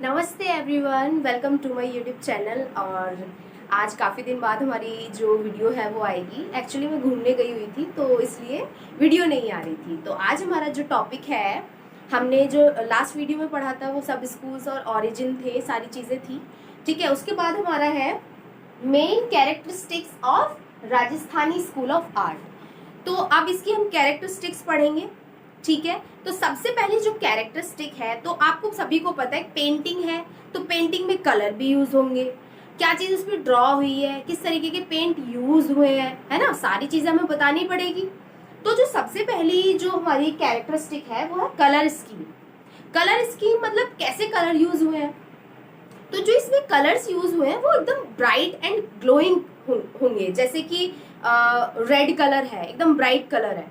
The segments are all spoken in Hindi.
नमस्ते everyone, welcome to my YouTube channel. और आज काफ़ी दिन बाद हमारी जो वीडियो है वो आएगी। एक्चुअली मैं घूमने गई हुई थी तो इसलिए वीडियो नहीं आ रही थी। तो आज हमारा जो टॉपिक है, हमने जो लास्ट वीडियो में पढ़ा था वो सब स्कूल्स और ओरिजिन थे, सारी चीज़ें थी। ठीक है, उसके बाद हमारा है main characteristics of Rajasthani school of art. तो अब इसकी हम कैरेक्टरिस्टिक्स पढ़ेंगे। ठीक है, तो सबसे पहले जो कैरेक्टरिस्टिक है, तो आपको सभी को पता है पेंटिंग है तो पेंटिंग में कलर भी यूज होंगे, क्या चीज उसमें ड्रॉ हुई है, किस तरीके के पेंट यूज हुए हैं, है ना, सारी चीजें हमें बतानी पड़ेगी। तो जो सबसे पहली जो हमारी कैरेक्टरिस्टिक है वो है कलर स्कीम। कलर स्कीम मतलब कैसे कलर यूज हुए हैं। तो जो इसमें कलर्स यूज हुए हैं वो एकदम ब्राइट एंड ग्लोइंग होंगे, जैसे कि रेड कलर है, एकदम ब्राइट कलर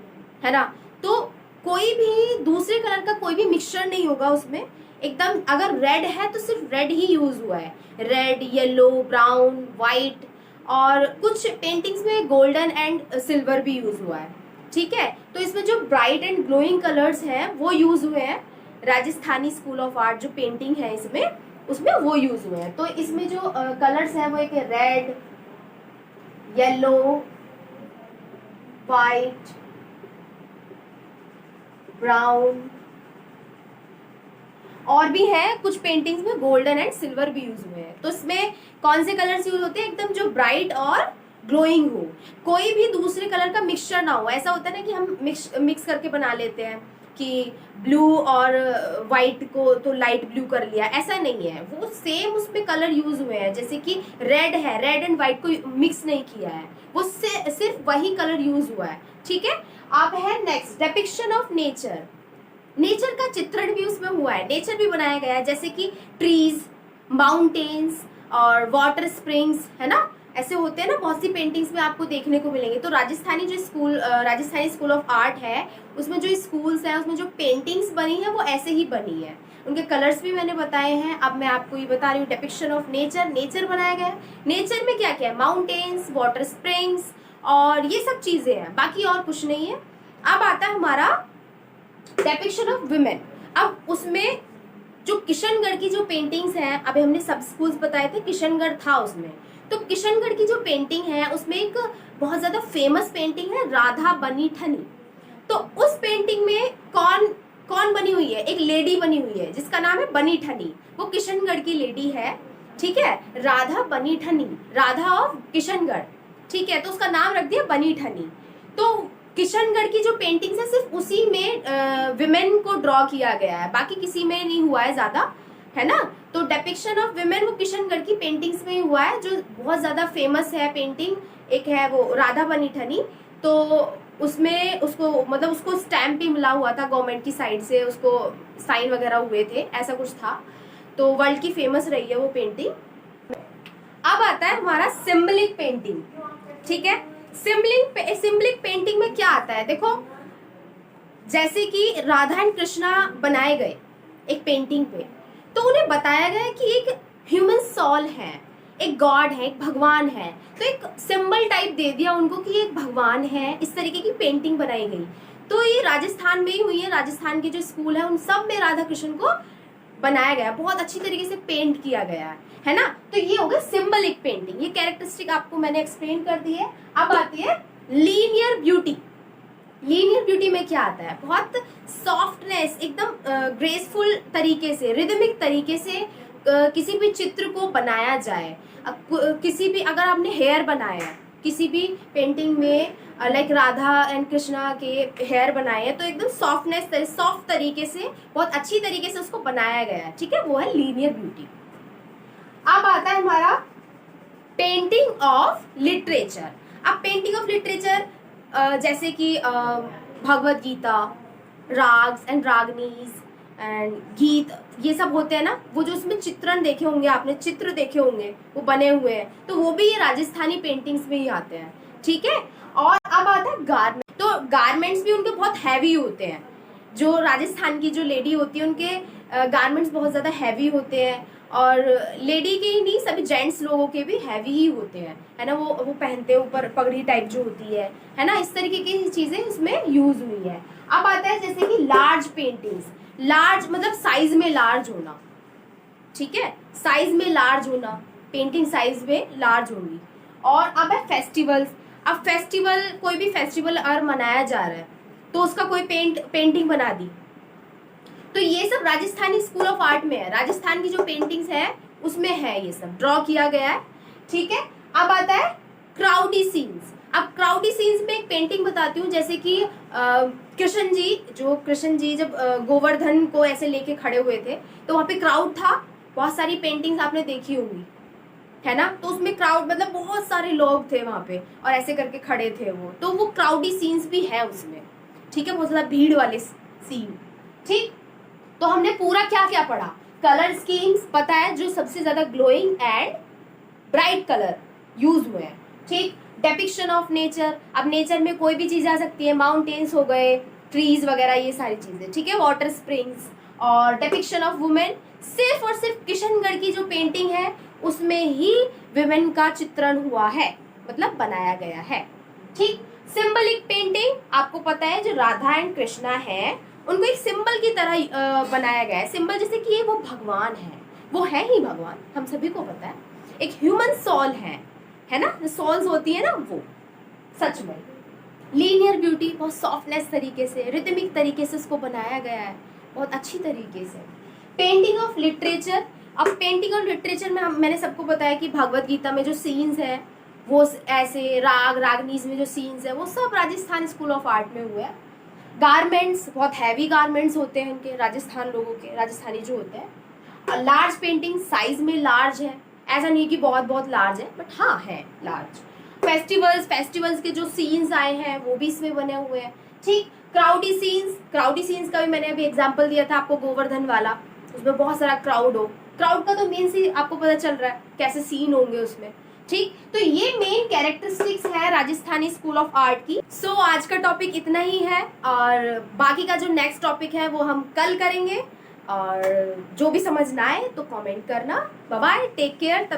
है ना। तो कोई भी दूसरे कलर का कोई भी मिक्सचर नहीं होगा उसमें। एकदम अगर रेड है तो सिर्फ रेड ही यूज हुआ है, रेड, येलो, ब्राउन, वाइट, और कुछ पेंटिंग्स में गोल्डन एंड सिल्वर भी यूज हुआ है। ठीक है, तो इसमें जो ब्राइट एंड ग्लोइंग कलर्स हैं वो यूज हुए हैं। राजस्थानी स्कूल ऑफ आर्ट जो पेंटिंग है इसमें, उसमें वो यूज हुए हैं। तो इसमें जो कलर्स हैं वो एक रेड, येलो, वाइट, ब्राउन, और भी है कुछ पेंटिंग्स में गोल्डन एंड सिल्वर भी यूज हुए हैं। तो इसमें कौन से कलर्स यूज होते हैं, एकदम जो ब्राइट और ग्लोइंग हो, कोई भी दूसरे कलर का मिक्सचर ना हो। ऐसा होता है ना कि हम मिक्स करके बना लेते हैं कि ब्लू और व्हाइट को तो लाइट ब्लू कर लिया, ऐसा नहीं है। वो सेम उसमें कलर यूज हुए हैं, जैसे कि रेड है, रेड एंड व्हाइट को मिक्स नहीं किया है, वो सिर्फ वही कलर यूज हुआ है। ठीक है, अब है next depiction of nature. Nature का चित्रण भी उसमें हुआ है, नेचर भी बनाया गया है, जैसे कि ट्रीज, माउंटेन्स और वाटर स्प्रिंग्स, है ना। ऐसे होते हैं ना, बहुत सी पेंटिंग्स में आपको देखने को मिलेंगे। तो राजस्थानी स्कूल ऑफ आर्ट है, उसमें जो स्कूल्स हैं उसमें जो पेंटिंग्स बनी है वो ऐसे ही बनी है। उनके कलर्स भी मैंने बताए हैं। अब मैं आपको ये बता रही हूँ डेपिक्शन ऑफ नेचर। नेचर बनाया गया है, नेचर में क्या क्या है, माउंटेन्स, वाटर स्प्रिंग्स और ये सब चीजें हैं, बाकी और कुछ नहीं है। अब आता है हमारा डेपिक्शन ऑफ वुमेन। अब उसमें जो किशनगढ़ की जो पेंटिंग्स हैं, अभी हमने सब स्कूल्स बताए थे, किशनगढ़ था उसमें। तो किशनगढ़ की जो पेंटिंग है उसमें एक बहुत ज्यादा फेमस पेंटिंग है, राधा बनी ठनी। तो उस पेंटिंग में कौन कौन बनी हुई है, एक लेडी बनी हुई है जिसका नाम है बनी ठनी। वो किशनगढ़ की लेडी है। ठीक है, राधा बनी ठनी, राधा ऑफ किशनगढ़। ठीक है, तो उसका नाम रख दिया बनी ठनी। तो किशनगढ़ की जो पेंटिंग्स है सिर्फ उसी में विमेन को ड्रॉ किया गया है, बाकी किसी में नहीं हुआ है ज्यादा, है ना। तो डेपिक्शन ऑफ विमेन वो किशनगढ़ की पेंटिंग्स में ही हुआ है, जो बहुत ज्यादा फेमस है पेंटिंग। एक है वो राधा बनी ठनी, तो उसमें उसको मतलब उसको स्टैम्प भी मिला हुआ था गवर्नमेंट की साइड से, उसको साइन वगैरह हुए थे, ऐसा कुछ था। तो वर्ल्ड की फेमस रही है वो पेंटिंग। अब आता है हमारा सिंबलिक पेंटिंग। ठीक है, सिंबलिक पेंटिंग में क्या आता है, देखो, जैसे कि राधा एंड कृष्णा बनाए गए एक पेंटिंग पे, तो उन्हें बताया गया कि एक ह्यूमन सोल है, एक गॉड है, एक भगवान है। तो एक सिंबल टाइप दे दिया उनको कि एक भगवान है, इस तरीके की पेंटिंग बनाई गई। तो ये राजस्थान में ही हुई है, राजस्थान के जो स्कूल है उन सब में राधा कृष्ण को बनाया गया, बहुत अच्छी तरीके से पेंट किया गया है ना। तो ये हो गया सिंबलिक पेंटिंग। ये कैरेक्टरिस्टिक आपको मैंने एक्सप्लेन कर दी है। अब आती है लीनियर ब्यूटी। लीनियर ब्यूटी में क्या आता है, बहुत सॉफ्टनेस, एकदम ग्रेसफुल तरीके से, रिदमिक तरीके से किसी भी चित्र को बनाया जाए। किसी भी, अगर आपने हेयर बनाया है किसी भी पेंटिंग में, लाइक राधा एंड कृष्णा के हेयर बनाए हैं, तो एकदम सॉफ्ट तरीके से, बहुत अच्छी तरीके से उसको बनाया गया है। ठीक है, वो है लीनियर ब्यूटी। अब आता है हमारा पेंटिंग ऑफ लिटरेचर। अब पेंटिंग ऑफ लिटरेचर जैसे कि भगवत गीता, राग्स एंड रागनीज एंड गीत, ये सब होते हैं ना, वो जो उसमें चित्रण देखे होंगे आपने, चित्र देखे होंगे वो बने हुए हैं, तो वो भी ये राजस्थानी पेंटिंग्स में ही आते हैं। ठीक है, और अब आता है गारमेंट। तो गारमेंट्स भी उनके बहुत हैवी होते हैं। जो राजस्थान की जो लेडी होती है उनके गारमेंट्स बहुत ज्यादा हैवी होते हैं, और लेडी के ही नहीं, सभी जेंट्स लोगों के भी हैवी ही होते हैं, है ना। वो पहनते हैं ऊपर पगड़ी टाइप जो होती है ना, इस तरीके की चीजें इसमें यूज हुई है। अब आता है जैसे कि लार्ज पेंटिंग्स। लार्ज मतलब साइज में लार्ज होना। ठीक है, साइज में लार्ज होना, पेंटिंग साइज में लार्ज होंगी। और अब है फेस्टिवल्स। अब फेस्टिवल, कोई भी फेस्टिवल अगर मनाया जा रहा है तो उसका कोई पेंटिंग बना दी, तो ये सब राजस्थानी स्कूल ऑफ आर्ट में है। राजस्थान की जो पेंटिंग्स है उसमें है, ये सब ड्रॉ किया गया है, ठीक है। अब आता है क्राउडी सीन्स। अब क्राउडी सीन्स में एक पेंटिंग बताती हूँ, जैसे कि कृष्ण जी जब गोवर्धन को ऐसे लेके खड़े हुए थे तो वहां पे क्राउड था। बहुत सारी पेंटिंग्स आपने देखी होंगी, है ना, तो उसमें क्राउड मतलब बहुत सारे लोग थे वहां पे और ऐसे करके खड़े थे वो, तो वो क्राउडी सीन्स भी है उसमें, ठीक है, बहुत ज्यादा भीड़ वाले सीन, ठीक। तो हमने पूरा क्या क्या पढ़ा, कलर स्कीम्स पता है, जो सबसे ज्यादा glowing and bright colour use हुए हैं, ठीक। डेपिक्शन ऑफ नेचर, अब नेचर में कोई भी चीज आ सकती है, माउंटेन्स हो गए, ट्रीज वगैरह, ये सारी चीजें, ठीक है, वाटर स्प्रिंग्स। और डेपिक्शन ऑफ वुमेन, सिर्फ और सिर्फ किशनगढ़ की जो पेंटिंग है उसमें ही विमेन का चित्रण हुआ है, मतलब बनाया गया है, ठीक। सिंबलिक पेंटिंग, आपको पता है जो राधा एंड कृष्णा है उनको एक सिंबल की तरह बनाया गया है। सिंबल जैसे कि ये वो भगवान है, वो है ही भगवान, हम सभी को पता है, एक ह्यूमन सोल है ना, जो सोल्स होती है ना वो, सच में। लीनियर ब्यूटी, बहुत सॉफ्टनेस तरीके से, रिदमिक तरीके से उसको बनाया गया है, बहुत अच्छी तरीके से। पेंटिंग ऑफ लिटरेचर, अब पेंटिंग ऑफ लिटरेचर में मैंने सबको बताया कि भगवत गीता में जो सीन्स है वो ऐसे रागनीज में जो सीन्स है वो सब राजस्थान स्कूल ऑफ आर्ट में हुआ है। गारमेंट्स, बहुत हैवी गारमेंट्स होते हैं इनके, राजस्थान लोगों के, राजस्थानी जो होते हैं। लार्ज पेंटिंग, साइज में लार्ज है, ऐसा नहीं कि बहुत बहुत लार्ज है, बट हाँ है लार्ज। फेस्टिवल्स के जो सीन्स आए हैं वो भी इसमें बने हुए हैं, ठीक। क्राउडी सीन्स का भी मैंने अभी एग्जांपल दिया था आपको, गोवर्धन वाला, उसमें बहुत सारा क्राउड हो, क्राउड का तो मेन सी आपको पता चल रहा है कैसे सीन होंगे उसमें, ठीक। तो ये मेन कैरेक्टरिस्टिक्स है राजस्थानी स्कूल ऑफ आर्ट की। सो आज का टॉपिक इतना ही है, और बाकी का जो नेक्स्ट टॉपिक है वो हम कल करेंगे, और जो भी समझ ना आए तो कमेंट करना। Bye bye, take care. तब